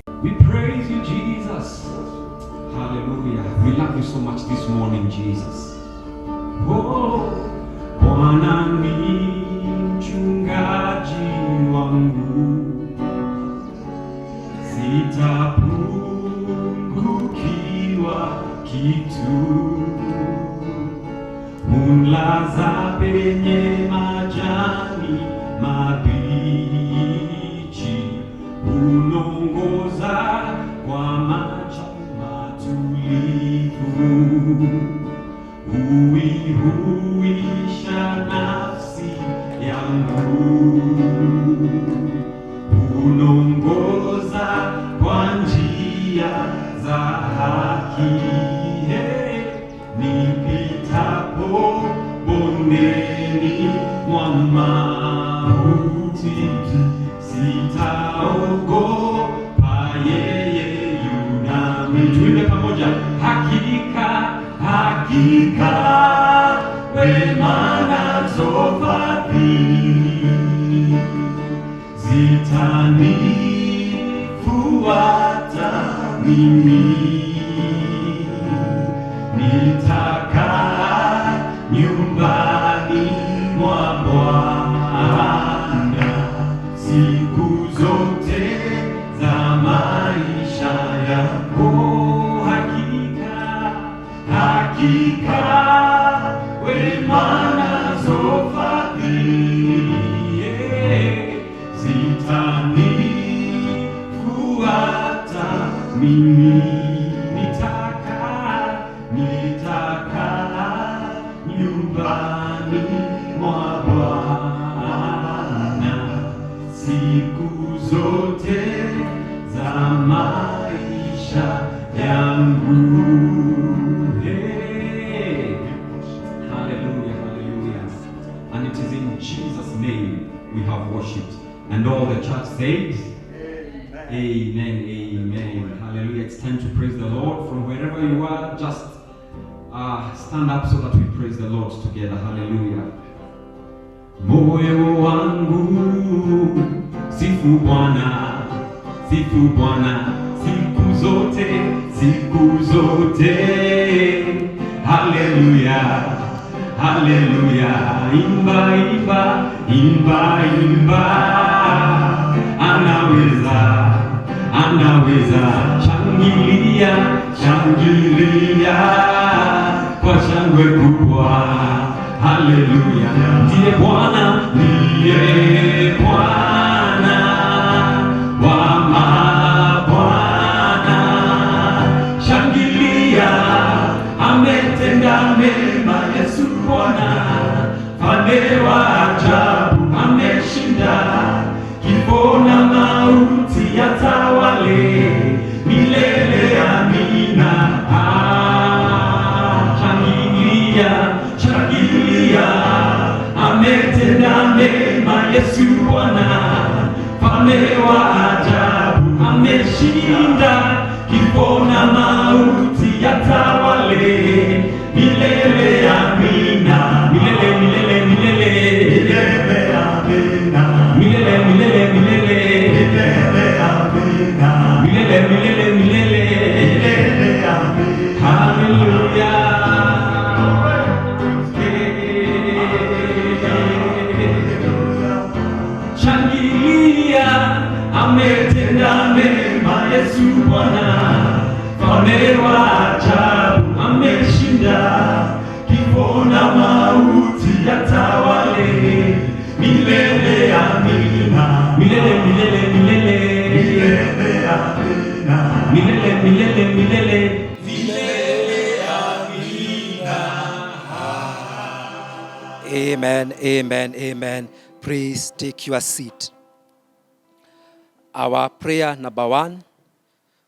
We praise you, Jesus. Hallelujah. We love you so much this morning, Jesus. Oh, Bwana ni mchungaji wangu, sitapungukiwa kitu. Hunlaza penye majani mabichi, hunongoza kwa maji matulivu. Huihuisha nafsi yangu, hunongoza kwa njia za haki. Nipitapo bondeni mwa mauti, sitaogopa, yeye yu nami. Tuimbe pamoja. Hakika, hakika, wema nazo fadhili zitanifuata mimi. Nitakaa nyumbani mwa Bwana siku zote za maisha yako. Hakika, hakika, wema nazo fadhili zitanifuata mimi. Nitakaa nyumbani mwa Bwana siku zote za maisha yangu. Hey. Hallelujah, hallelujah. And it is in Jesus' name we have worshipped. And all the church says, amen, amen. Hallelujah. It's time to praise the Lord. From wherever you are, just stand up so that we praise the Lord together. Hallelujah. Moyo wangu sifu Bwana, sifu Bwana siku zote, siku zote. Hallelujah, hallelujah. Imba, imba, imba, imba. Anaweza, anaweza. Shangilia, shangilia kwa shangwe kubwa. Haleluya. Ndiye Bwana, ndiye Bwana wa mabwana. Shangilia, ametenda mema Yesu Bwana. Mfalme wa ajabu ameshinda, kifo na mauti yatawale milele. Amina. Shangilia, ametenda mema Yesu Bwana. Mfalme wa ajabu ameshinda, kifo na mauti yatawale milele. Amina. Milele, milele, milele, milele. Amina. Milele, milele, milele, milele. Amina. Milele, milele, milele, milele. Amina. Hallelujah. Ametenda mema Yesu Bwana. Mfalme wa ajabu ameshinda, kifo na mauti yatawale milele. Amina. Milele, milele, milele, milele. Amina. Milele, milele, milele, milele. Amina. Amen, amen, amen. Please take your seat. Our prayer number one: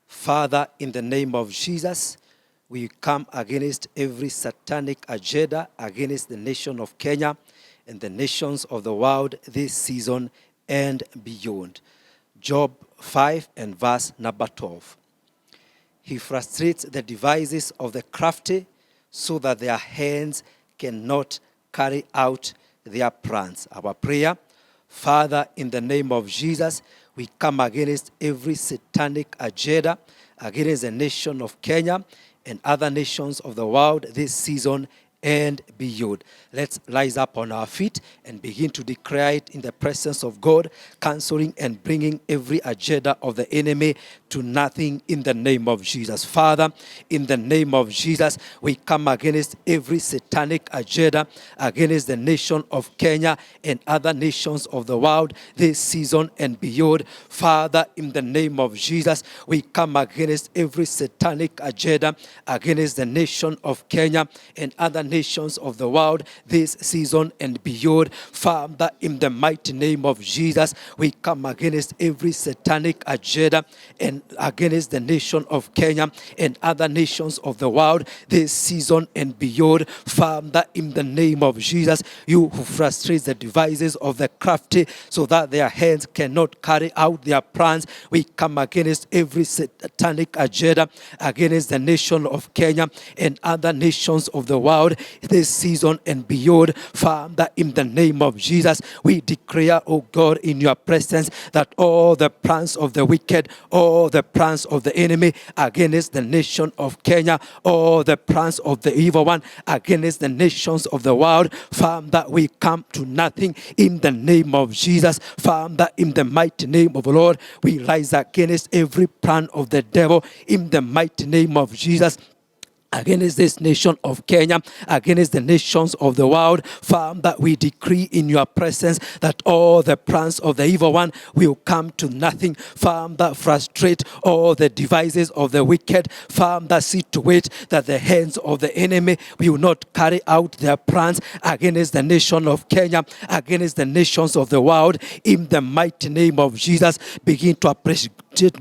Father, in the name of Jesus, we come against every satanic agenda against the nation of Kenya and the nations of the world this season and beyond. Job 5 and verse number 12. He frustrates the devices of the crafty so that their hands cannot carry out their plans. Our prayer: Father, in the name of Jesus, we come against every satanic agenda against the nation of Kenya and other nations of the world this season and beyond. Let's rise up on our feet and begin to declare it in the presence of God, canceling and bringing every agenda of the enemy to nothing in the name of Jesus. Father, in the name of Jesus, we come against every satanic agenda against the nation of Kenya and other nations of the world this season and beyond. Father, in the name of Jesus, we come against every satanic agenda against the nation of Kenya and other nations of the world this season and beyond. Father, in the mighty name of Jesus, we come against every satanic agenda and against the nation of Kenya and other nations of the world this season and beyond. Father, in the name of Jesus, you who frustrate the devices of the crafty so that their hands cannot carry out their plans, we come against every satanic agenda against the nation of Kenya and other nations of the world this season and beyond. Father, in the name of Jesus, we declare, oh God, in your presence that all the plans of the wicked, all the plans of the enemy against the nation of Kenya, all the plans of the evil one against the nations of the world, Father, we come to nothing in the name of Jesus. Father, in the mighty name of the Lord, we rise against every plan of the devil in the mighty name of Jesus. Against this nation of Kenya, against the nations of the world, Father, we decree in your presence that all the plans of the evil one will come to nothing. Father, frustrate all the devices of the wicked. Father, see to it that the hands of the enemy will not carry out their plans against the nation of Kenya, against the nations of the world. In the mighty name of Jesus, begin to appreciate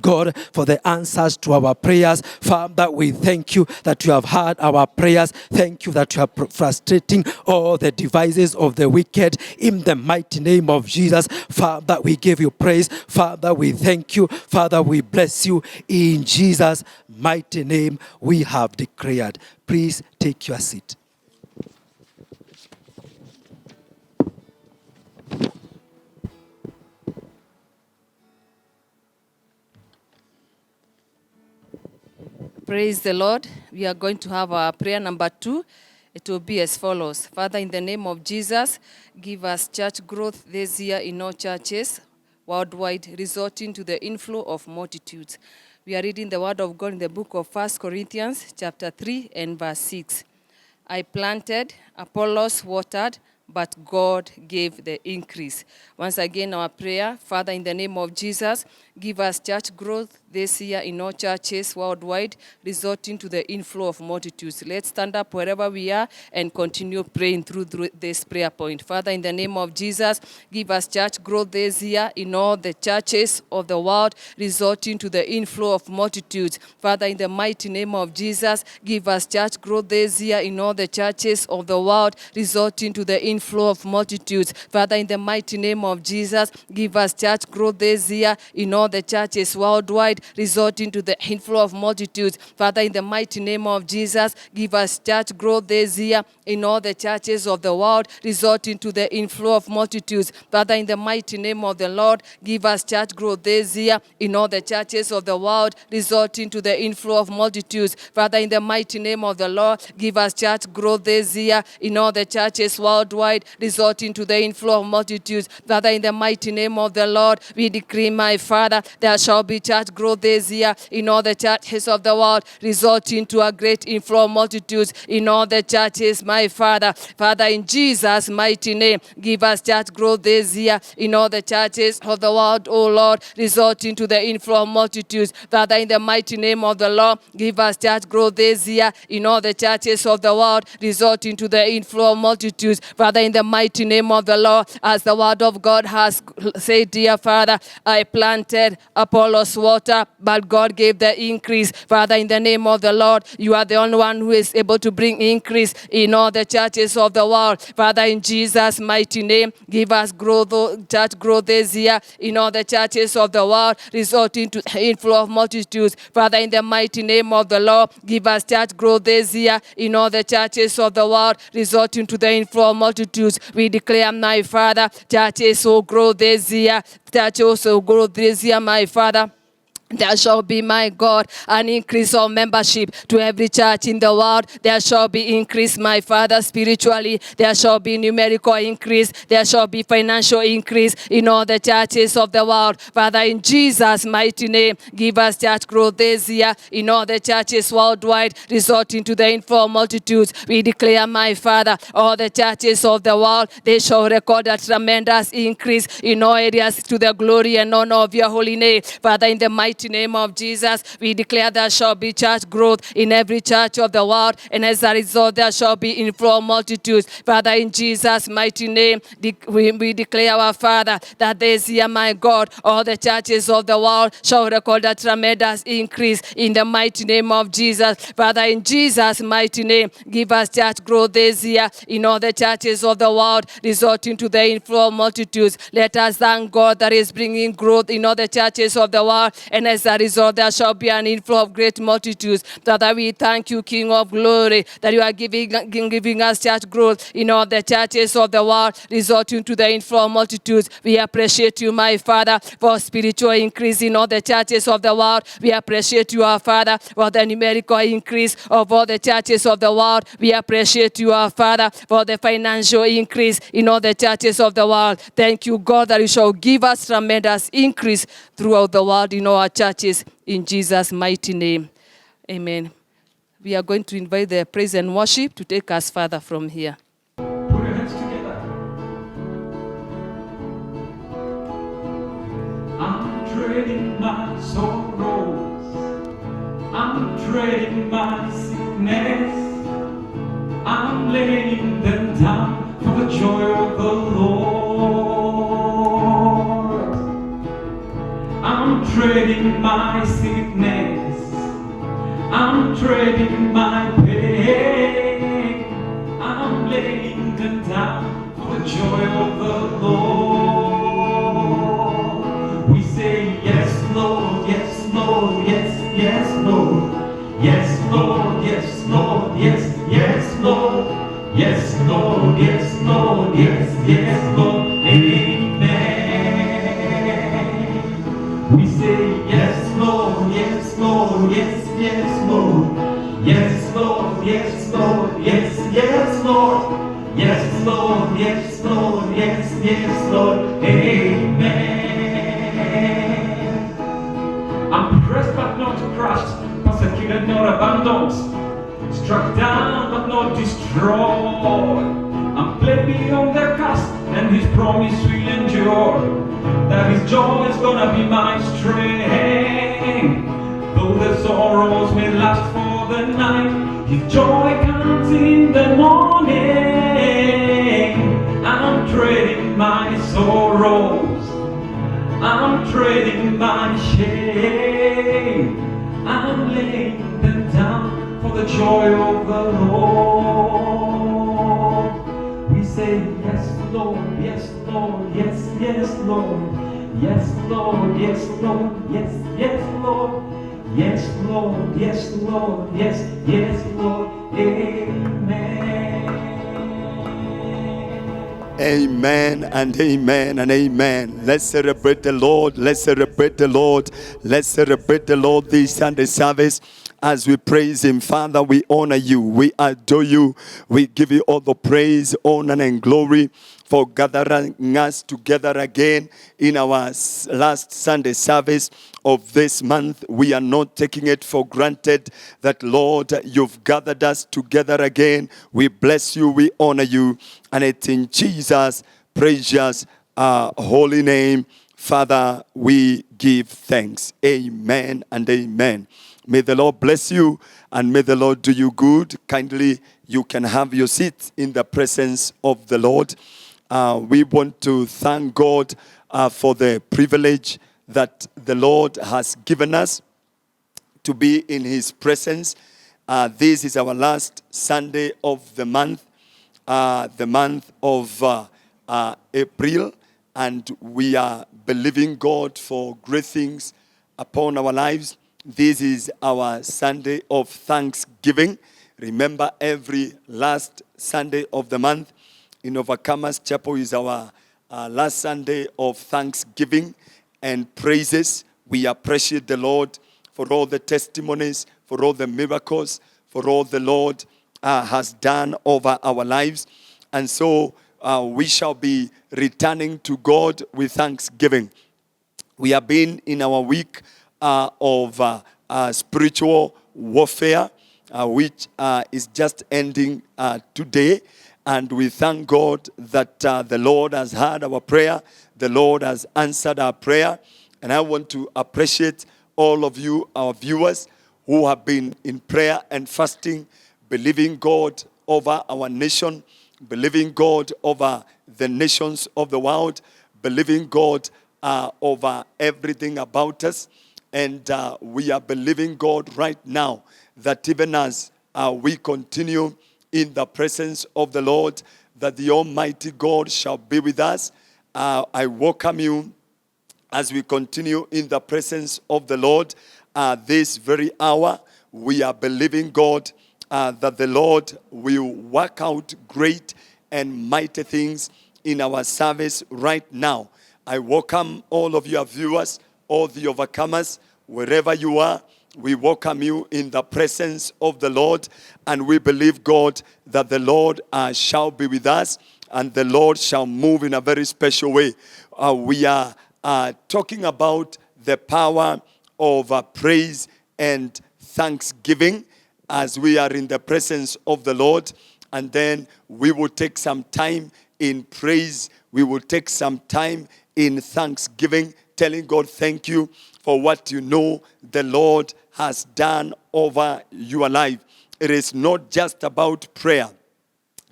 God for the answers to our prayers. Father, we thank you that you have heard our prayers. Thank you that you are frustrating all the devices of the wicked in the mighty name of Jesus. Father, we give you praise. Father, we thank you. Father, we bless you. In Jesus' mighty name we have declared. Please take your seat. Praise the Lord. We are going to have our prayer number 2. It will be as follows. Father, in the name of Jesus, give us church growth this year in all churches worldwide, resorting to the inflow of multitudes. We are reading the word of God in the book of 1 Corinthians chapter 3 and verse 6. I planted, Apollos watered, but God gave the increase. Once again, our prayer, Father, in the name of Jesus, give us church growth this year in all churches worldwide, resorting to the inflow of multitudes. Let's stand up wherever we are and continue praying through this prayer point. Father, in the name of Jesus, give us church growth this year in all the churches of the world, resorting to the inflow of multitudes. Father, in the mighty name of Jesus, give us church growth this year in all the churches of the world, resorting to the inflow of multitudes. Father, in the mighty name of Jesus, give us church growth this year in all the churches worldwide, resorting to the inflow of multitudes. Father, in the mighty name of Jesus, give us church growth this year in all the churches of the world, resorting to the inflow of multitudes. Father, in the mighty name of the Lord, give us church growth this year in all the churches of the world, resorting to the inflow of multitudes. Father, in the mighty name of the Lord, give us church growth this year in all the churches worldwide, resorting to the inflow of multitudes. Father, in the mighty name of the Lord, we decree, my Father, there shall be church growth this year in all the churches of the world, resorting to a great inflow of multitudes in all the churches, my Father. Father, in Jesus' mighty name, give us church growth this year in all the churches of the world, oh Lord, resorting to the inflow of multitudes. Father, in the mighty name of the Lord, give us church growth this year in all the churches of the world, resorting to the inflow of multitudes. Father, in the mighty name of the Lord, as the word of God has said, dear Father, I planted, Apollos water, but God gave the increase. Father, in the name of the Lord, you are the only one who is able to bring increase in all the churches of the world. Father, in Jesus' mighty name, give us growth, church growth this year in all the churches of the world, resorting to the inflow of multitudes. Father, in the mighty name of the Lord, give us church growth this year in all the churches of the world, resorting to the inflow of multitudes. multitudes. We declare, my Father, churches will grow this year. Churches will grow this year, my Father. There shall be, my God, an increase of membership to every church in the world. There shall be increase, my Father, spiritually. There shall be numerical increase. There shall be financial increase in all the churches of the world. Father, in Jesus' mighty name, give us church growth this year in all the churches worldwide, resulting to the inflow of multitudes. We declare, my Father, all the churches of the world, they shall record a tremendous increase in all areas to the glory and honor of your holy name. Father, in the mighty name of Jesus, we declare there shall be church growth in every church of the world, and as a result, there shall be inflow of multitudes. Father, in Jesus' mighty name, we declare, our Father, that this year, my God, all the churches of the world shall record a tremendous increase in the mighty name of Jesus. Father, in Jesus' mighty name, give us church growth this year in all the churches of the world, resulting to the inflow of multitudes. Let us thank God that is bringing growth in all the churches of the world, and as a result, there shall be an inflow of great multitudes. Father, we thank you, King of glory, that you are giving us church growth in all the churches of the world, resulting to the inflow of multitudes. We appreciate you, my Father, for spiritual increase in all the churches of the world. We appreciate you, our Father, for the numerical increase of all the churches of the world. We appreciate you, our Father, for the financial increase in all the churches of the world. Thank you, God, that you shall give us tremendous increase throughout the world in our churches, in Jesus' mighty name. Amen. We are going to invite the praise and worship to take us further from here. Put your hands together. I'm trading my sorrows. I'm trading my sickness. I'm laying them down for the joy of the Lord. I'm trading my sickness. I'm trading my pain. I'm laying them down for the joy of the Lord. We say yes, Lord, yes, Lord, yes, yes, Lord. Yes, Lord, yes, Lord, yes, yes, Lord. Yes, Lord, yes, Lord, yes, yes, Lord. Amen. We say yes, Lord, yes, Lord, yes, yes, Lord. Yes, Lord, yes, Lord, yes, yes, Lord. Yes, Lord, yes, Lord, yes, yes, Lord. Amen. I'm pressed but not crushed, persecuted, not abandoned, struck down but not destroyed. I'm played beyond the cast, and His promise will endure. That His joy is gonna be my strength. Though the sorrows may last for the night, His joy comes in the morning. I'm trading my sorrows, I'm trading my shame. I'm laying them down for the joy of the Lord. We say yes, Lord, yes, Lord, yes, yes, Lord. Yes, Lord, yes, Lord, yes, yes, Lord. Yes, Lord, yes, Lord, yes, yes, Lord. Amen. Amen and amen and amen. Let's celebrate the Lord. Let's celebrate the Lord. Let's celebrate the Lord this Sunday service as we praise Him. Father, we honor you. We adore you. We give you all the praise, honor, and glory for gathering us together again in our last Sunday service of this month. We are not taking it for granted that, Lord, you've gathered us together again. We bless you, we honor you, and it's in Jesus' precious holy name, Father, we give thanks. Amen and amen. May the Lord bless you and may the Lord do you good. Kindly, you can have your seat in the presence of the Lord. We want to thank God for the privilege that the Lord has given us to be in His presence. This is our last Sunday of the month of April, and we are believing God for great things upon our lives. This is our Sunday of Thanksgiving. Remember, every last Sunday of the month, in Overcomers Chapel is our last Sunday of thanksgiving and praises. We appreciate the Lord for all the testimonies, for all the miracles, for all the Lord has done over our lives. And so we shall be returning to God with thanksgiving. We have been in our week of spiritual warfare, which is just ending today. And we thank God that the Lord has heard our prayer. The Lord has answered our prayer. And I want to appreciate all of you, our viewers, who have been in prayer and fasting, believing God over our nation, believing God over the nations of the world, believing God over everything about us. And we are believing God right now that even as we continue in the presence of the Lord, that the Almighty God shall be with us. I welcome you as we continue in the presence of the Lord. This very hour, we are believing God that the Lord will work out great and mighty things in our service right now. I welcome all of your viewers, all the overcomers, wherever you are. We welcome you in the presence of the Lord, and we believe, God, that the Lord shall be with us, and the Lord shall move in a very special way. We are talking about the power of praise and thanksgiving as we are in the presence of the Lord, and then we will take some time in praise. We will take some time in thanksgiving, telling God thank you for what you know the Lord has done over your life. It is not just about prayer.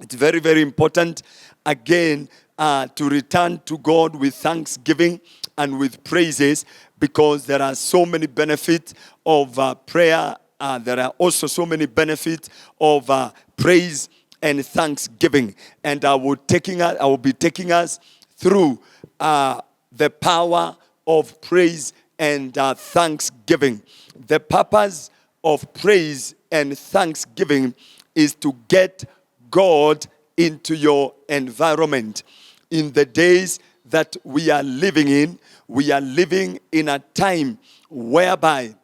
It's very, very important, again, to return to God with thanksgiving and with praises, because there are so many benefits of prayer. There are also so many benefits of praise and thanksgiving. And I will be taking us through the power of praise and thanksgiving. The purpose of praise and thanksgiving is to get God into your environment. In the days that we are living in a time whereby,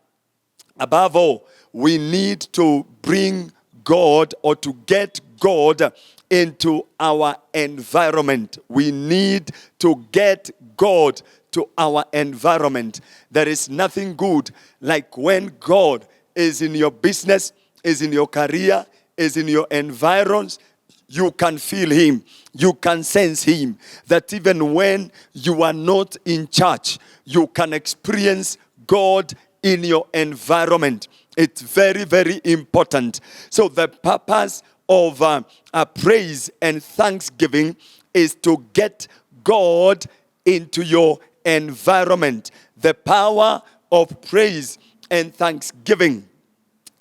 above all, we need to bring God, or to get God into our environment. We need to get God to our environment. There is nothing good like when God is in your business, is in your career, is in your environs. You can feel him. You can sense him. That even when you are not in church, you can experience God in your environment. It's very, very important. So the purpose of praise and thanksgiving is to get God into your environment. The power of praise and thanksgiving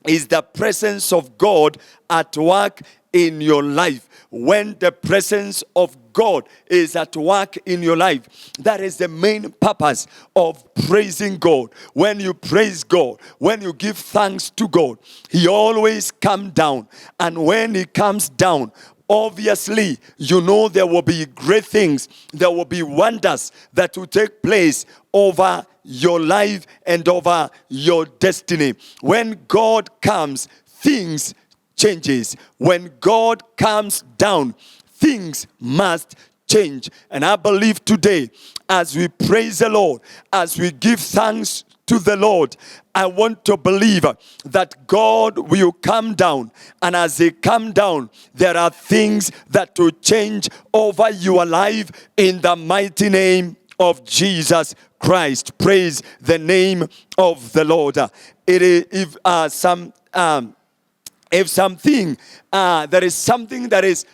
is the presence of God at work in your life. When the presence of God is at work in your life, that is the main purpose of praising God. When you praise God, when you give thanks to God, he always comes down. And when he comes down, obviously, you know there will be great things. There will be wonders that will take place over your life and over your destiny. When God comes, things changes. When God comes down, things must change. And I believe today, as we praise the Lord, as we give thanks to the Lord, I want to believe that God will come down. And as they come down, there are things that will change over your life in the mighty name of Jesus Christ. Praise the name of the Lord. If something, there is something that is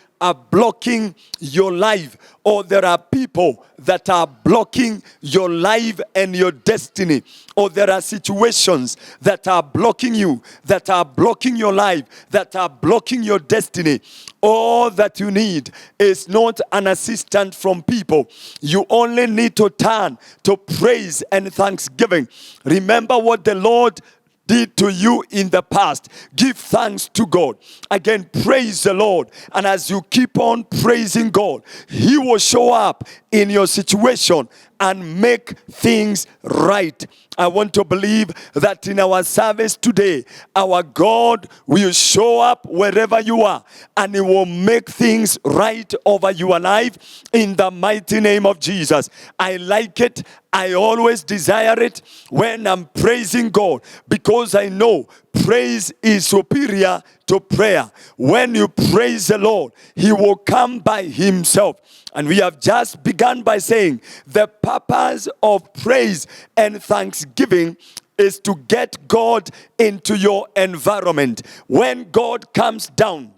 blocking your life, or there are people that are blocking your life and your destiny, or there are situations that are blocking you, that are blocking your life, that are blocking your destiny, all that you need is not an assistant from people. You only need to turn to praise and thanksgiving. Remember what the Lord did to you in the past. Give thanks to God. Again, praise the Lord. And as you keep on praising God, He will show up in your situation and make things right. I want to believe that in our service today, our God will show up wherever you are and He will make things right over your life in the mighty name of Jesus. I like it. I always desire it when I'm praising God, because I know praise is superior to prayer. When you praise the Lord, He will come by Himself. And we have just begun by saying the purpose of praise and thanksgiving is to get God into your environment. When God comes down,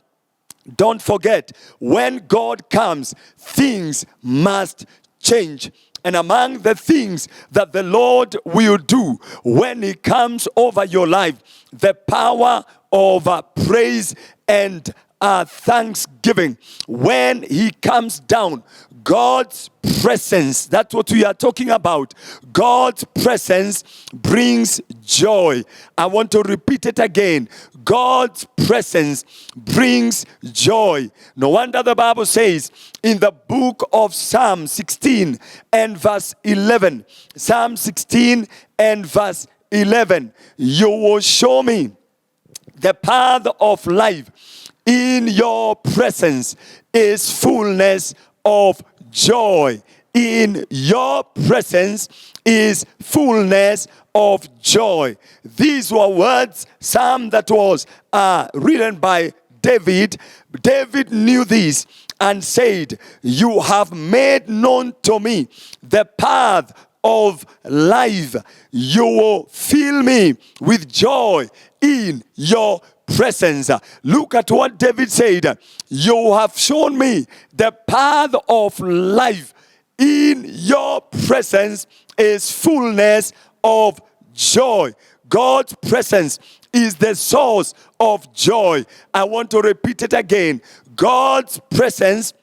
don't forget, when God comes, things must change. And among the things that the Lord will do when He comes over your life, the power of praise and thanksgiving. When He comes down, God's presence, that's what we are talking about. God's presence brings joy. I want to repeat it again. God's presence brings joy. No wonder the Bible says in the book of Psalm 16 and verse 11, Psalm 16 and verse 11, you will show me the path of life. In your presence is fullness of joy. In your presence is fullness of joy. These were words, Psalm that was written by David. David knew this and said, you have made known to me the path of life. You will fill me with joy in your presence. Look at what David said. You have shown me the path of life. In your presence is fullness of joy. God's presence is the source of joy. I want to repeat it again. God's presence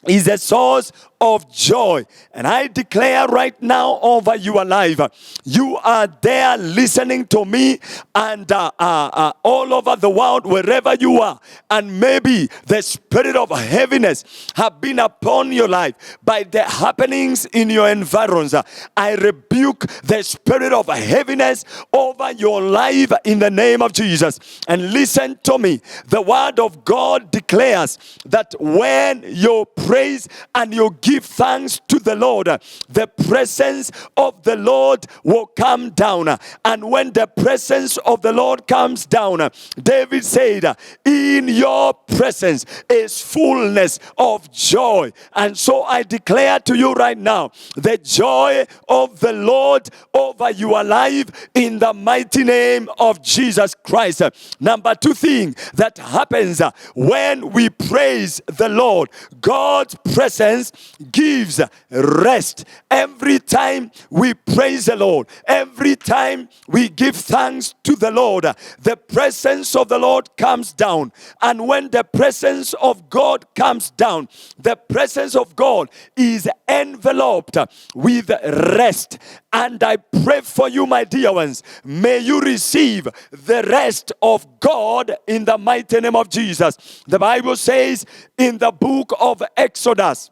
is the source of joy. And I declare right now over your life, you are there listening to me and all over the world, wherever you are, and maybe the spirit of heaviness have been upon your life by the happenings in your environs. I rebuke the spirit of heaviness over your life in the name of Jesus. And listen to me. The word of God declares that when you praise and you give thanks to the Lord, the presence of the Lord will come down. And when the presence of the Lord comes down, David said, in your presence is fullness of joy. And so I declare to you right now, the joy of the Lord over your life in the mighty name of Jesus Christ. Number two thing that happens when we praise the Lord, God's presence gives rest. Every time we praise the Lord, every time we give thanks to the Lord, the presence of the Lord comes down. And when the presence of God comes down, the presence of God is enveloped with rest. And I pray for you, my dear ones, may you receive the rest of God in the mighty name of Jesus. The Bible says in the book of Exodus,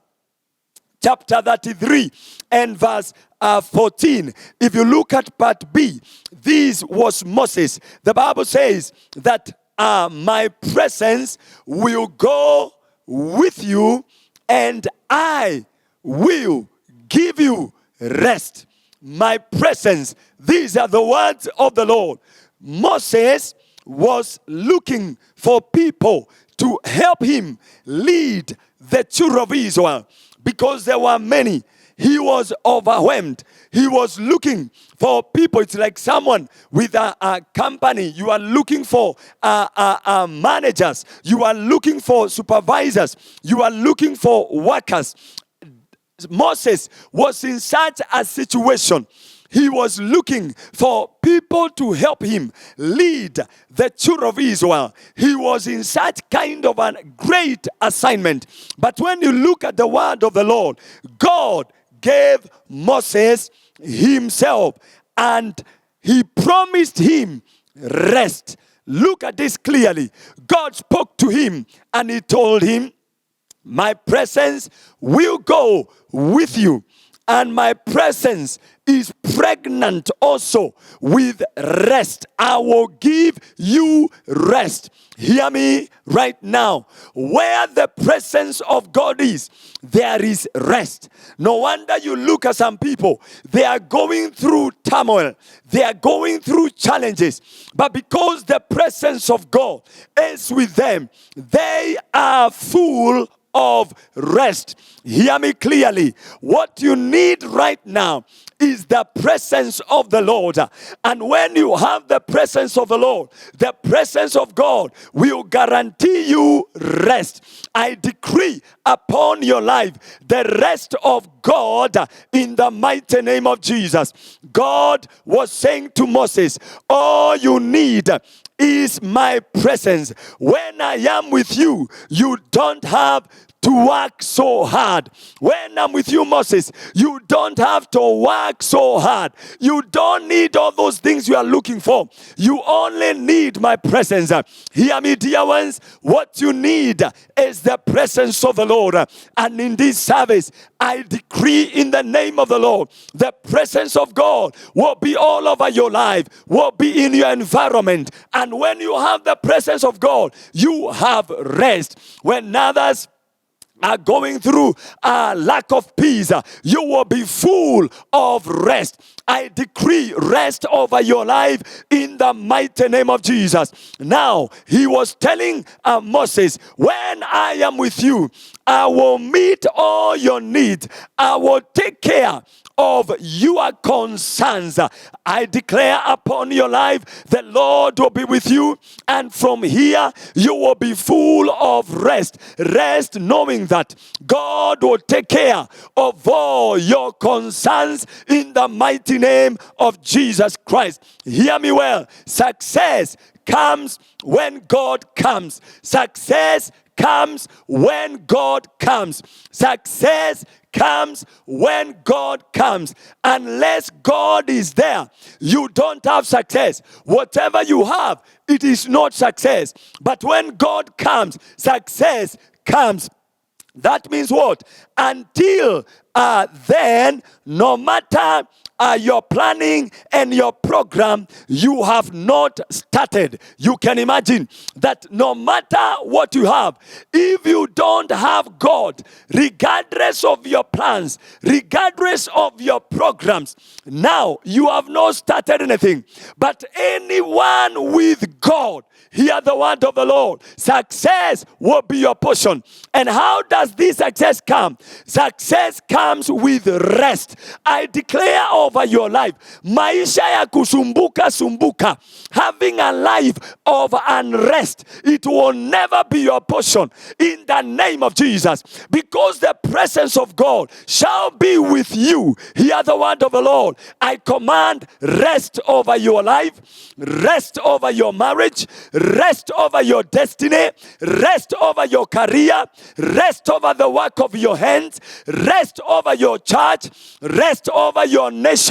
chapter 33 and verse 14. If you look at part B, this was Moses. The Bible says that my presence will go with you and I will give you rest. My presence. These are the words of the Lord. Moses was looking for people to help him lead the children of Israel because there were many. He was overwhelmed. He was looking for people. It's like someone with a company. You are looking for managers. You are looking for supervisors. You are looking for workers. Moses was in such a situation. He was looking for people to help him lead the children of Israel. He was in such kind of a great assignment. But when you look at the word of the Lord, God gave Moses himself and he promised him rest. Look at this clearly. God spoke to him and he told him, my presence will go with you, and my presence is pregnant also with rest. I will give you rest. Hear me right now. Where the presence of God is, there is rest. No wonder you look at some people, they are going through turmoil, they are going through challenges, but because the presence of God is with them, they are full of rest. Hear me clearly. What you need right now is the presence of the Lord. And when you have the presence of the Lord, the presence of God will guarantee you rest. I decree upon your life the rest of God in the mighty name of Jesus. God was saying to Moses, all you need is my presence. When I am with you, you don't have to work so hard. When I'm with you, Moses, you don't have to work so hard. You don't need all those things you are looking for. You only need my presence. Hear me, dear ones. What you need is the presence of the Lord. And in this service, I decree in the name of the Lord, the presence of God will be all over your life, will be in your environment. And when you have the presence of God, you have rest. When others are going through a lack of peace, you will be full of rest. I decree rest over your life in the mighty name of Jesus. Now, he was telling Moses, when I am with you, I will meet all your needs. I will take care of your concerns. I declare upon your life, the Lord will be with you, and from here you will be full of rest. Rest knowing that God will take care of all your concerns in the mighty name of Jesus Christ. Hear me well. Success comes when God comes. Success comes when God comes. Success comes when God comes. Unless God is there, you don't have success. Whatever you have, it is not success. But when God comes, success comes. That means what? Until then, no matter your planning and your program, you have not started. You can imagine that no matter what you have, if you don't have God, regardless of your plans, regardless of your programs, now you have not started anything. But anyone with God, hear the word of the Lord, success will be your portion. And how does this success come? Success comes with rest. I declare over your life, maisha ya sumbuka, having a life of unrest, it will never be your portion in the name of Jesus, because the presence of God shall be with you. Hear the word of the Lord. I command rest over your life, rest over your marriage, rest over your destiny, rest over your career, rest over the work of your hands, rest over your church, rest over your nation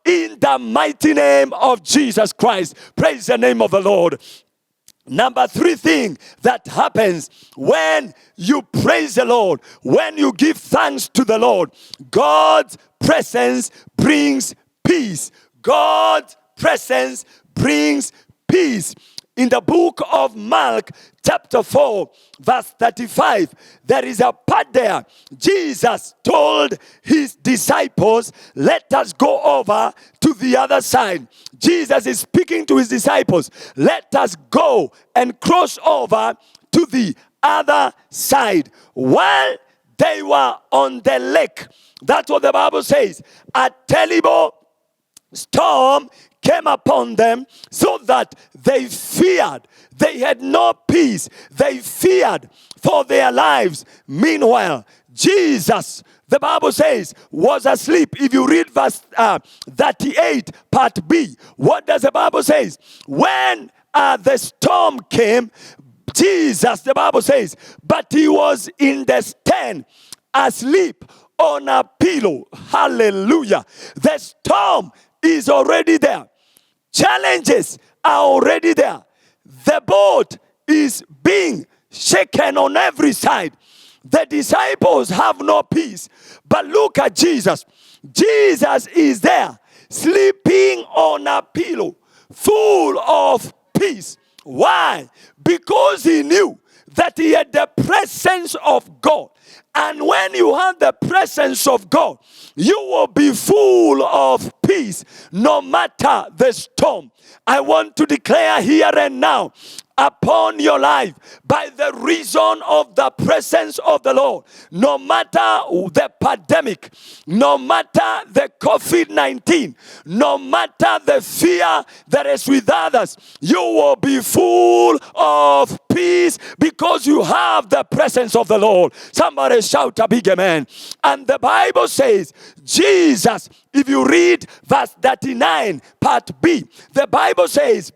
in the mighty name of Jesus Christ. Praise the name of the Lord. Number 3 thing that happens when you praise the Lord, when you give thanks to the Lord, God's presence brings peace. God's presence brings peace. In the book of Mark, chapter 4, verse 35, there is a part there. Jesus told his disciples, let us go over to the other side. Jesus is speaking to his disciples. Let us go and cross over to the other side. While they were on the lake, that's what the Bible says, a terrible storm came upon them so that they feared. They had no peace. They feared for their lives. Meanwhile, Jesus, the Bible says, was asleep. If you read verse 38, part B, what does the Bible say? When the storm came, Jesus, the Bible says, but he was in the tent, asleep on a pillow. Hallelujah. The storm is already there. Challenges are already there. The boat is being shaken on every side. The disciples have no peace. But look at Jesus. Jesus is there, sleeping on a pillow, full of peace. Why? Because he knew that he had the presence of God. And when you have the presence of God, you will be full of peace no matter the storm. I want to declare here and now upon your life, by the reason of the presence of the Lord, no matter the pandemic, no matter the COVID-19, no matter the fear that is with others, you will be full of peace because you have the presence of the Lord. Somebody shout a big amen. And the Bible says, Jesus, if you read verse 39, part B, the Bible says,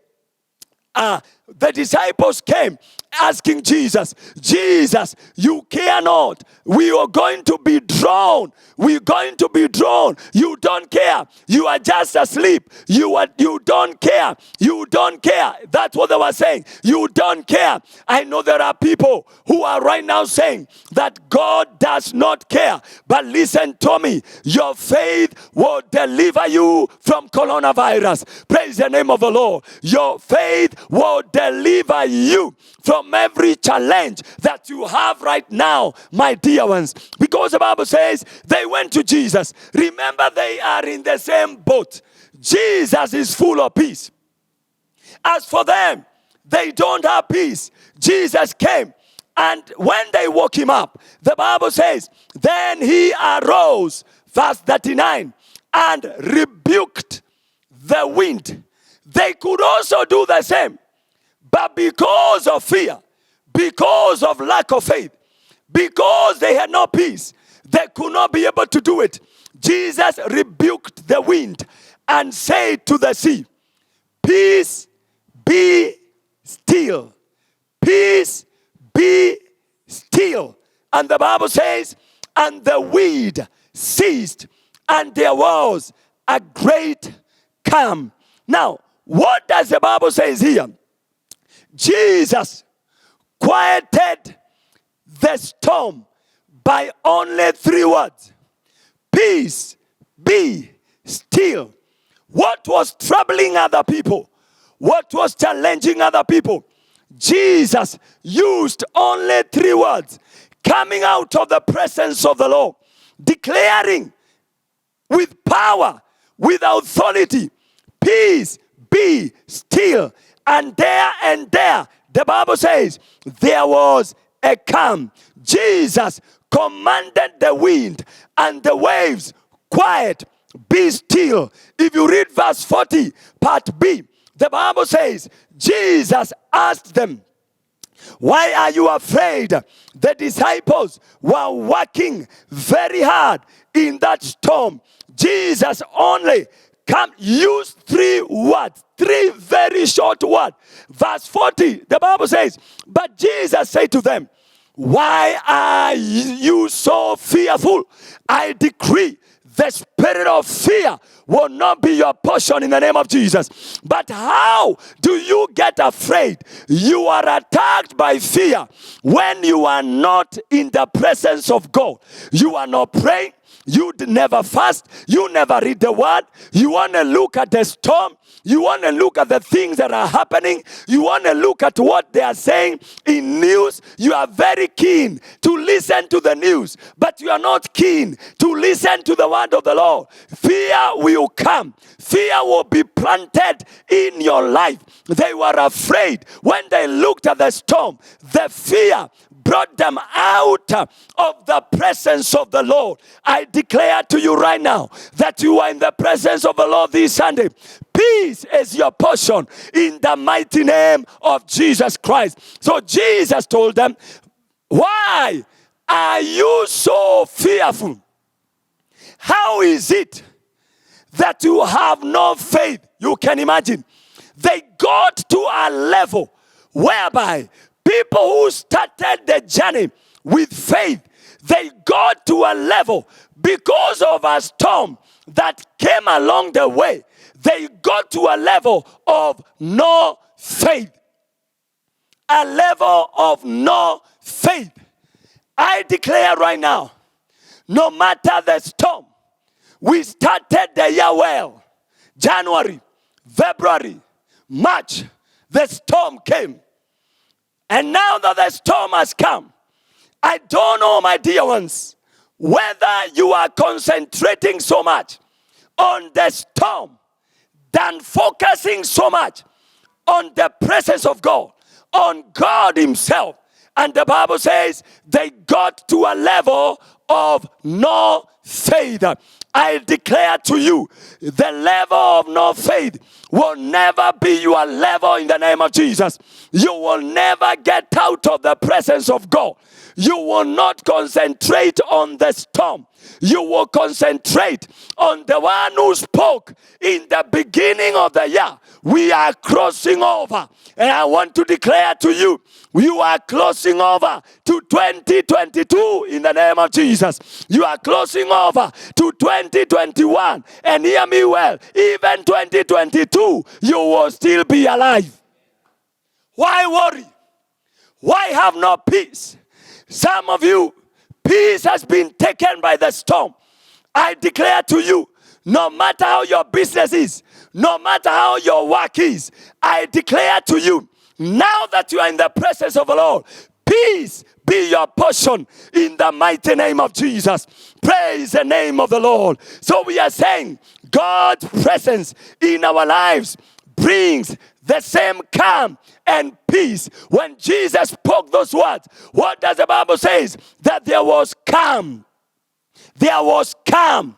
the disciples came asking Jesus, Jesus, you care not. We are going to be drawn. We're going to be drawn. You don't care. You are just asleep. You don't care. You don't care. That's what they were saying. You don't care. I know there are people who are right now saying that God does not care. But listen to me. Your faith will deliver you from coronavirus. Praise the name of the Lord. Your faith will deliver you from every challenge that you have right now, my dear ones. Because the Bible says they went to Jesus. Remember, they are in the same boat. Jesus is full of peace. As for them, they don't have peace. Jesus came, and when they woke him up, the Bible says, then he arose, verse 39, and rebuked the wind. They could also do the same. But because of fear, because of lack of faith, because they had no peace, they could not be able to do it. Jesus rebuked the wind and said to the sea, peace, be still. Peace, be still. And the Bible says, and the wind ceased, and there was a great calm. Now, what does the Bible say here? Jesus quieted the storm by only 3 words. Peace, be still. What was troubling other people? What was challenging other people? Jesus used only 3 words, coming out of the presence of the Lord, declaring with power, with authority, peace, be still. And there, the Bible says, there was a calm. Jesus commanded the wind and the waves, quiet, be still. If you read verse 40, part B, the Bible says, Jesus asked them, why are you afraid? The disciples were working very hard in that storm. Jesus only use 3 words, 3 very short words. Verse 40, the Bible says, but Jesus said to them, why are you so fearful? I decree the spirit of fear will not be your portion in the name of Jesus. But how do you get afraid? You are attacked by fear when you are not in the presence of God. You are not praying. You never fast. You never read the word. You want to look at the storm. You want to look at the things that are happening. You want to look at what they are saying in news. You are very keen to listen to the news, but you are not keen to listen to the word of the Lord. Fear will come. Fear will be planted in your life. They were afraid when they looked at the storm. The fear brought them out of the presence of the Lord. I declare to you right now that you are in the presence of the Lord this Sunday. Peace is your portion in the mighty name of Jesus Christ. So Jesus told them, why are you so fearful? How is it that you have no faith? You can imagine. They got to a level whereby people who started the journey with faith, they got to a level because of a storm that came along the way. they got to a level of no faith. A level of no faith. I declare right now, no matter the storm, we started the year well. January, February, March, the storm came. And now that the storm has come, I don't know, my dear ones, whether you are concentrating so much on the storm than focusing so much on the presence of God, on God himself. And the Bible says they got to a level of no faith. I declare to you, the level of no faith will never be your level in the name of Jesus. You will never get out of the presence of God. You will not concentrate on the storm. You will concentrate on the one who spoke in the beginning of the year. We are crossing over. And I want to declare to you, you are crossing over to 2022 in the name of Jesus. You are crossing over to 2021. And hear me well, even 2022, you will still be alive. Why worry? Why have no peace? Some of you, peace has been taken by the storm. I declare to you, no matter how your business is, no matter how your work is, I declare to you, now that you are in the presence of the Lord, peace be your portion in the mighty name of Jesus. Praise the name of the Lord. So we are saying God's presence in our lives brings the same calm and peace. When Jesus spoke those words, what does the Bible say? That there was calm. There was calm.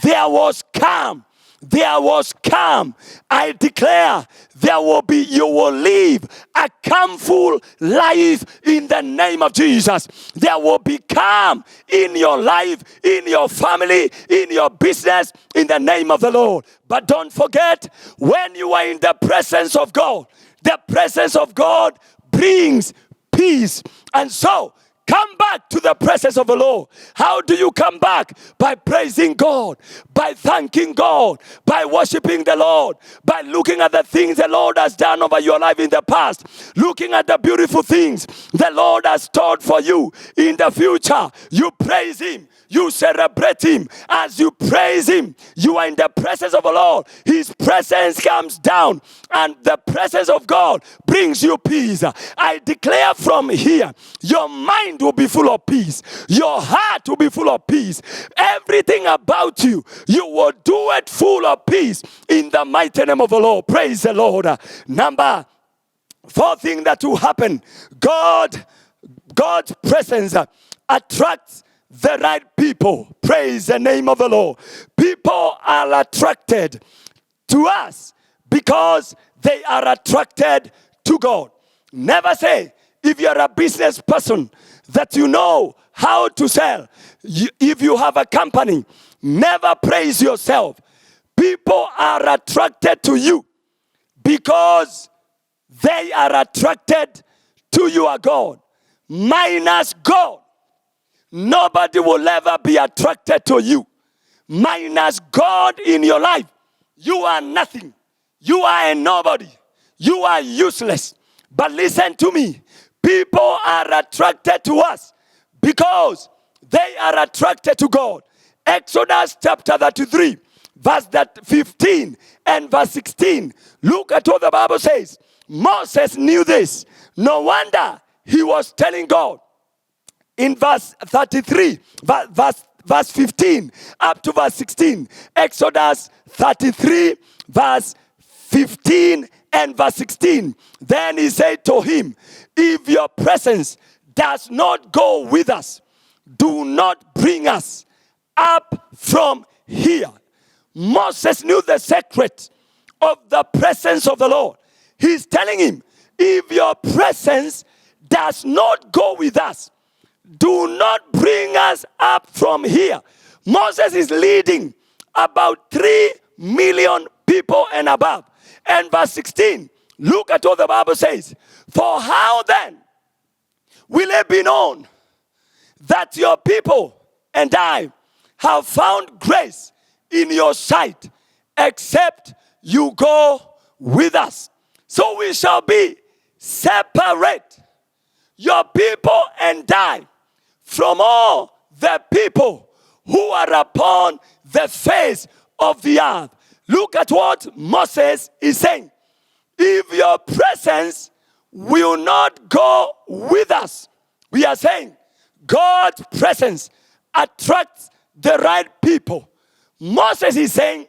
There was calm. There was calm. I declare you will live a calmful life in the name of Jesus. There will be calm in your life, in your family, in your business, in the name of the Lord. But don't forget, when you are in the presence of God, the presence of God brings peace. And so, come back to the presence of the Lord. How do you come back? By praising God, by thanking God, by worshiping the Lord, by looking at the things the Lord has done over your life in the past, looking at the beautiful things the Lord has stored for you in the future. You praise Him. You celebrate Him. As you praise Him, you are in the presence of the Lord. His presence comes down, and the presence of God brings you peace. I declare from here, your mind will be full of peace. Your heart will be full of peace. Everything about you, you will do it full of peace in the mighty name of the Lord. Praise the Lord. Number 4 thing that will happen, God's presence attracts the right people. Praise the name of the Lord. People are attracted to us because they are attracted to God. Never say, if you're a business person, that you know how to sell. If you have a company, never praise yourself. People are attracted to you because they are attracted to your God. Minus God, nobody will ever be attracted to you. Minus God in your life, you are nothing. You are a nobody. You are useless. But listen to me. People are attracted to us because they are attracted to God. Exodus chapter 33, verse 15 and verse 16. Look at what the Bible says. Moses knew this. No wonder he was telling God in verse 33, verse 15 up to verse 16. Exodus 33, verse 15 and verse 16. Then he said to him, if your presence does not go with us, do not bring us up from here. Moses knew the secret of the presence of the Lord. He's telling him, if your presence does not go with us, do not bring us up from here. Moses is leading about 3 million people and above. And verse 16, look at what the Bible says. For how then will it be known that your people and I have found grace in your sight, except you go with us. So we shall be separate, your people and I, from all the people who are upon the face of the earth. Look at what Moses is saying. If your presence will not go with us, we are saying God's presence attracts the right people. Moses is saying,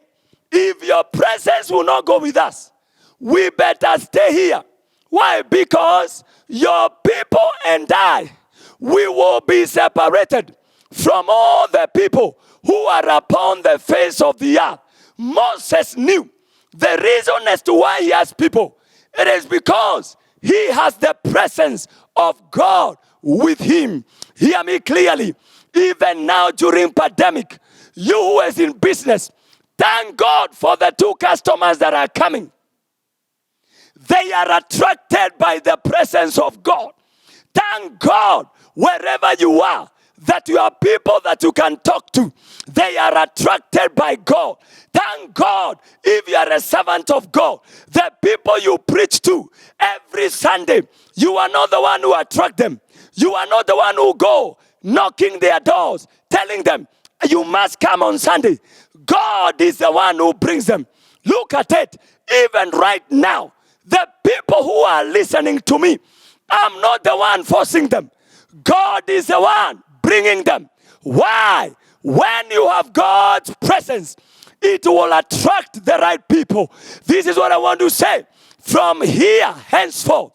if your presence will not go with us, we better stay here. Why? Because your people and I, we will be separated from all the people who are upon the face of the earth. Moses knew the reason as to why he has people. It is because he has the presence of God with him. Hear me clearly. Even now during pandemic, you who is in business, thank God for the 2 customers that are coming. They are attracted by the presence of God. Thank God wherever you are that you are people that you can talk to. They are attracted by God. Thank God if you are a servant of God. The people you preach to every Sunday, you are not the one who attract them. You are not the one who go knocking their doors, telling them, you must come on Sunday. God is the one who brings them. Look at it. Even right now, the people who are listening to me, I'm not the one forcing them. God is the one bringing them. Why? When you have God's presence, it will attract the right people. This is what I want to say. From here henceforth,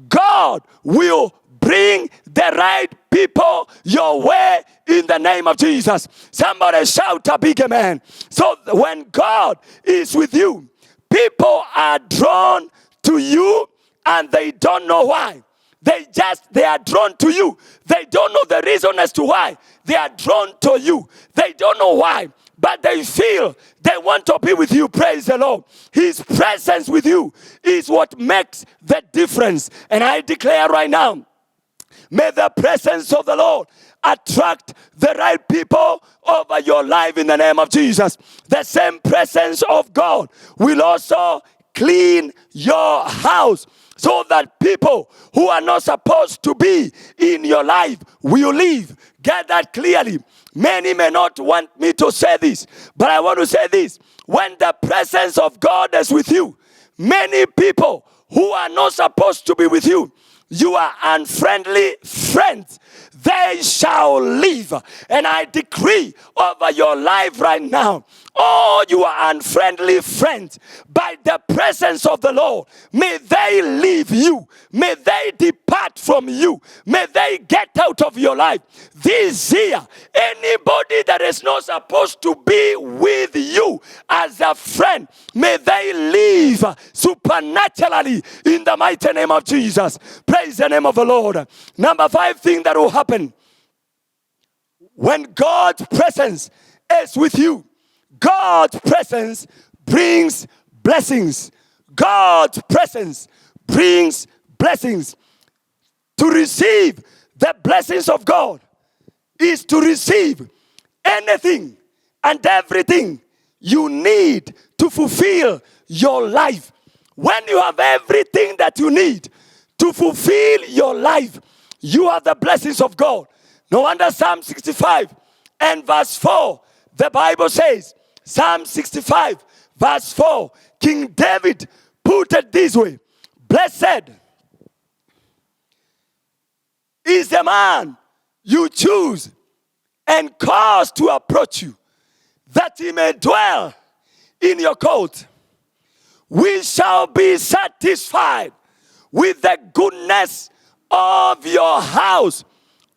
God will bring the right people your way in the name of Jesus. Somebody shout a big amen. So when God is with you, people are drawn to you and they don't know why. They are drawn to you. They don't know the reason as to why. They are drawn to you. They don't know why. But they feel they want to be with you. Praise the Lord. His presence with you is what makes the difference. And I declare right now, may the presence of the Lord attract the right people over your life in the name of Jesus. The same presence of God will also clean your house, so that people who are not supposed to be in your life will leave. Get that clearly. Many may not want me to say this, but I want to say this. When the presence of God is with you, many people who are not supposed to be with you, you are unfriendly friends, they shall leave. And I decree over your life right now, all you are unfriendly friends, by the presence of the Lord, may they leave you. May they depart from you. May they get out of your life. This year, anybody that is not supposed to be with you as a friend, may they leave supernaturally in the mighty name of Jesus. Praise the name of the Lord. Number 5 thing that will happen when God's presence is with you. God's presence brings blessings. God's presence brings blessings. To receive the blessings of God is to receive anything and everything you need to fulfill your life. When you have everything that you need to fulfill your life, you have the blessings of God. No wonder Psalm 65 and verse 4, the Bible says, Psalm 65 verse 4, King David put it this way: blessed is the man you choose and cause to approach you, that he may dwell in your court. We shall be satisfied with the goodness of your house,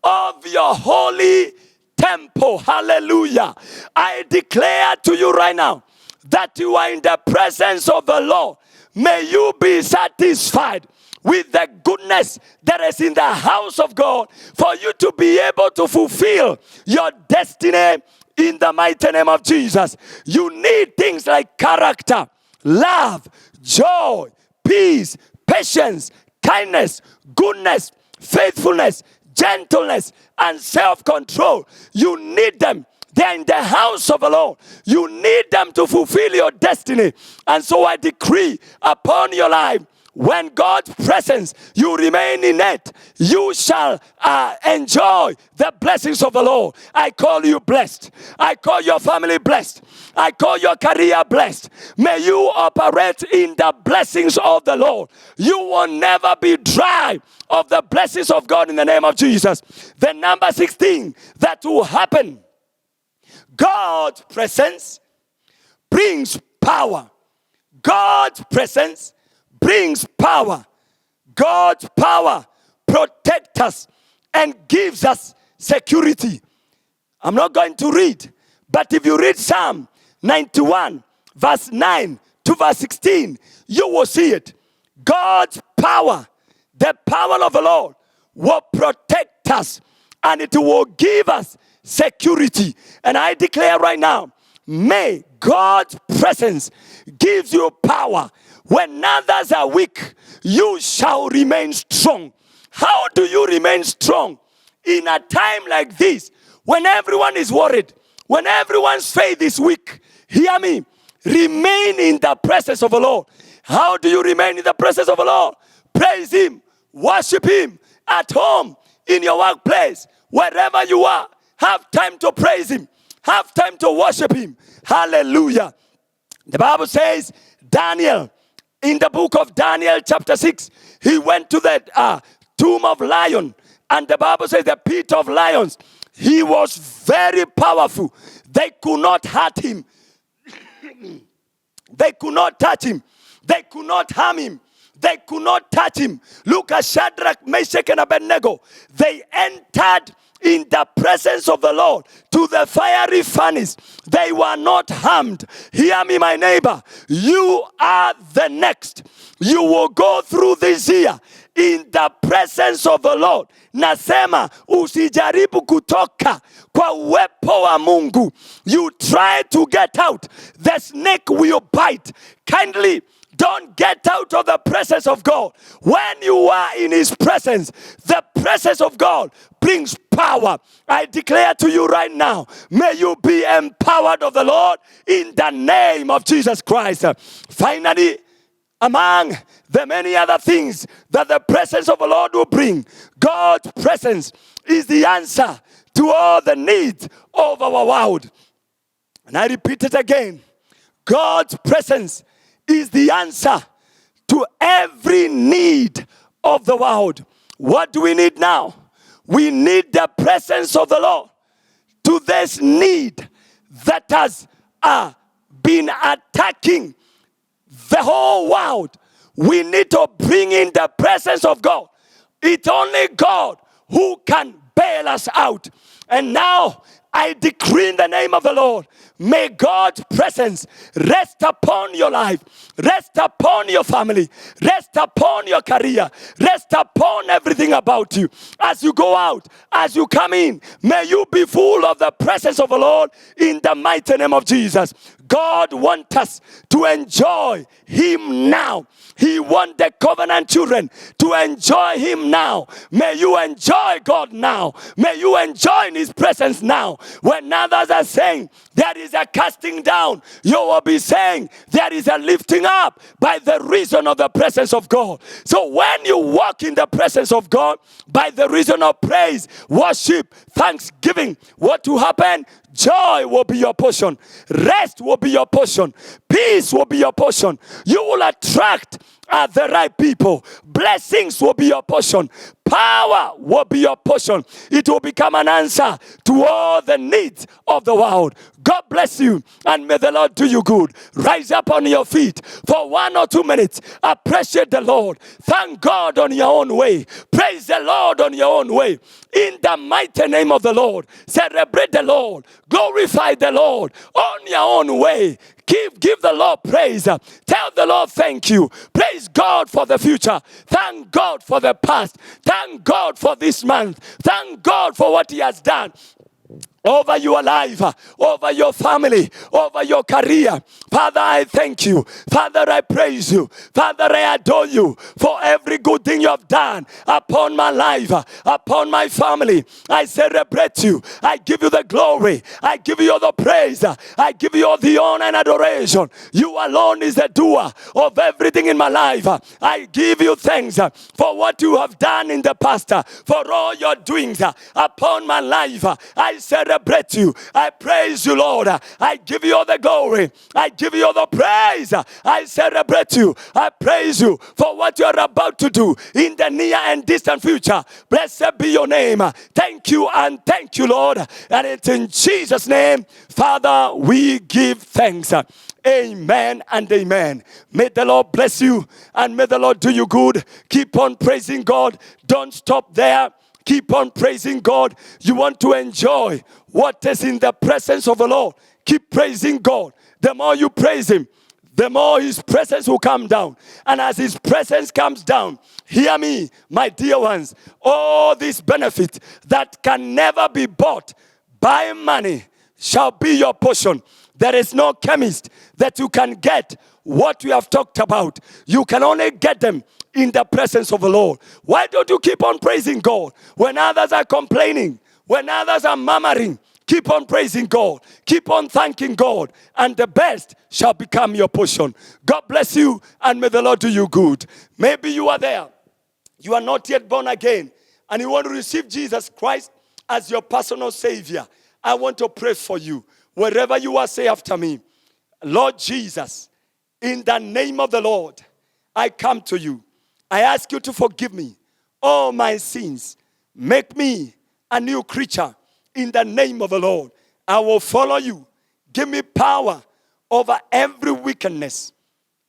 of your holy temple. Hallelujah. I declare to you right now that you are in the presence of the Lord. May you be satisfied with the goodness that is in the house of God, for you to be able to fulfill your destiny in the mighty name of Jesus. You need things like character, love, joy, peace, patience, kindness, goodness, faithfulness, gentleness, and self-control. You need them. They are in the house of the Lord. You need them to fulfill your destiny. And so I decree upon your life, when God's presence, you remain in it, you shall enjoy the blessings of the Lord. I call you blessed. I call your family blessed. I call your career blessed. May you operate in the blessings of the Lord. You will never be dry of the blessings of God in the name of Jesus. The number 16 that will happen. God's presence brings power. God's presence brings power. God's power protects us and gives us security. I'm not going to read, but if you read Psalm 91, verse 9 to verse 16, you will see it. God's power, the power of the Lord, will protect us and it will give us security. And I declare right now, may God's presence give you power. When others are weak, you shall remain strong. How do you remain strong? In a time like this, when everyone is worried, when everyone's faith is weak, hear me, remain in the presence of the Lord. How do you remain in the presence of the Lord? Praise Him, worship Him at home, in your workplace, wherever you are. Have time to praise Him. Have time to worship Him. Hallelujah. The Bible says, Daniel, in the book of Daniel chapter 6, he went to the tomb of lion. And the Bible says the pit of lions. He was very powerful. They could not hurt him. They could not touch him. They could not harm him. They could not touch him. Look at Shadrach, Meshach, and Abednego. They entered in the presence of the Lord to the fiery furnace. They were not harmed. Hear me, my neighbor. You are the next. You will go through this year in the presence of the Lord. Nasema usijaribu kutoka kwa uwepo wa Mungu. You try to get out, the snake will bite. Kindly don't get out of the presence of God. When you are in His presence, the presence of God brings power. I declare to you right now, may you be empowered of the Lord in the name of Jesus Christ. Finally, among the many other things that the presence of the Lord will bring, God's presence is the answer to all the needs of our world. And I repeat it again. God's presence is the answer to every need of the world. What do we need now? We need the presence of the Lord to this need that has been attacking the whole world. We need to bring in the presence of God. It's only God who can bail us out. And now I decree in the name of the Lord, may God's presence rest upon your life, rest upon your family, rest upon your career, rest upon everything about you. As you go out, as you come in, may you be full of the presence of the Lord in the mighty name of Jesus. God wants us to enjoy Him now. He wants the covenant children to enjoy Him now. May you enjoy God now. May you enjoy in His presence now. When others are saying there is a casting down, you will be saying there is a lifting up by the reason of the presence of God. So when you walk in the presence of God, by the reason of praise, worship, thanksgiving, what will happen? Joy will be your portion. Rest will be your portion. Peace will be your portion. You will attract the right people. Blessings will be your portion. Power will be your portion. It will become an answer to all the needs of the world. God bless you and may the Lord do you good. Rise up on your feet for 1 or 2 minutes. Appreciate the Lord. Thank God on your own way. Praise the Lord on your own way. In the mighty name of the Lord. Celebrate the Lord. Glorify the Lord on your own way. Give the Lord praise. Tell the Lord thank you. Praise God for the future. Thank God for the past. Thank God for this month. Thank God for what He has done. over your life, over your family, over your career. Father, I thank you. Father, I praise you. Father, I adore you for every good thing you have done upon my life, upon my family. I celebrate you. I give you the glory. I give you all the praise. I give you all the honor and adoration. You alone is the doer of everything in my life. I give you thanks for what you have done in the past, for all your doings upon my life. I celebrate you. I praise you, Lord. I give you all the glory. I give you all the praise. I celebrate you. I praise you for what you are about to do in the near and distant future. Blessed be your name. Thank you and thank you, Lord. And it's in Jesus' name, Father, we give thanks. Amen and amen. May the Lord bless you and may the Lord do you good. Keep on praising God. Don't stop there. Keep on praising God. You want to enjoy what is in the presence of the Lord. Keep praising God. The more you praise Him, the more His presence will come down. And as His presence comes down, hear me, my dear ones, all these benefits that can never be bought by money shall be your portion. There is no chemist that you can get what we have talked about. You can only get them in the presence of the Lord. Why don't you keep on praising God when others are complaining, when others are murmuring? Keep on praising God. Keep on thanking God. And the best shall become your portion. God bless you and may the Lord do you good. Maybe you are there. You are not yet born again and you want to receive Jesus Christ as your personal Savior. I want to pray for you. Wherever you are, say after me, Lord Jesus, in the name of the Lord, I come to you. I ask you to forgive me all my sins. Make me a new creature in the name of the Lord. I will follow you. Give me power over every wickedness.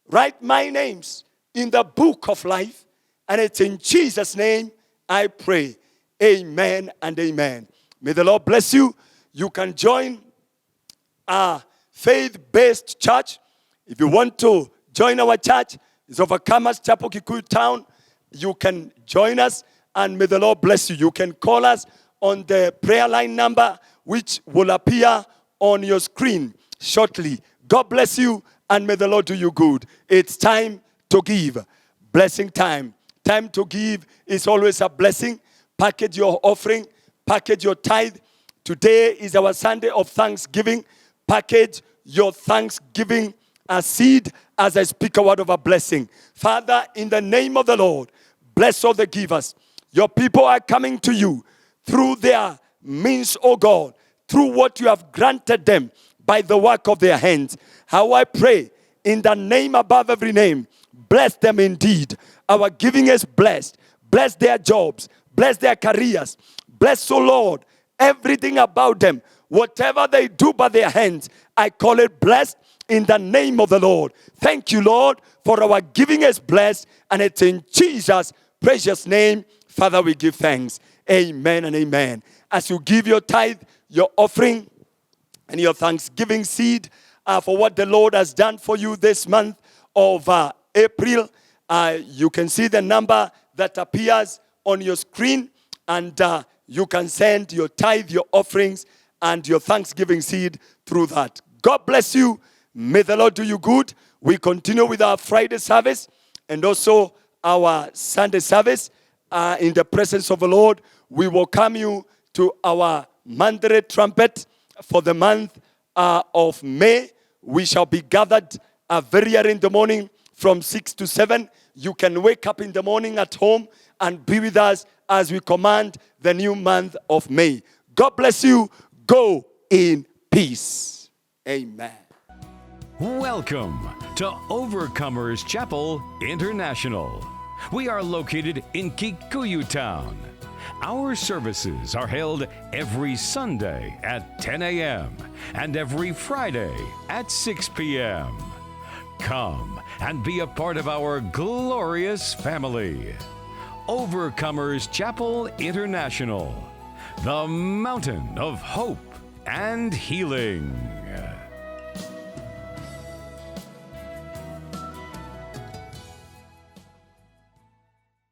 Write my names in the book of life. And it's in Jesus' name I pray. Amen and amen. May the Lord bless you. You can join a faith-based church. If you want to join our church, it's Overcomers Chapel, Kikuyu Town. You can join us and may the Lord bless you. You can call us on the prayer line number which will appear on your screen shortly. God bless you and may the Lord do you good. It's time to give. Blessing time. Time to give is always a blessing. Package your offering. Package your tithe. Today is our Sunday of Thanksgiving. Package your Thanksgiving as seed as I speak a word of a blessing. Father, in the name of the Lord, bless all the givers. Your people are coming to you through their means, oh God, through what you have granted them by the work of their hands. How I pray in the name above every name, bless them indeed. Our giving is blessed. Bless their jobs. Bless their careers. Bless, oh Lord, everything about them. Whatever they do by their hands, I call it blessed in the name of the Lord. Thank you, Lord, for our giving is blessed. And it's in Jesus' precious name, Father, we give thanks. Amen and amen. As you give your tithe, your offering, and your thanksgiving seed for what the Lord has done for you this month of April, you can see the number that appears on your screen. And you can send your tithe, your offerings, and your thanksgiving seed through that. God bless you. May the Lord do you good. We continue with our Friday service and also our Sunday service in the presence of the Lord. We welcome you to our Monday trumpet for the month of May. We shall be gathered very early in the morning from 6 to 7. You can wake up in the morning at home and be with us as we command the new month of May. God bless you. Go in peace. Amen. Welcome to Overcomers Chapel International. We are located in Kikuyu Town. Our services are held every Sunday at 10 a.m. and every Friday at 6 p.m. Come and be a part of our glorious family. Overcomers Chapel International, the mountain of hope and healing.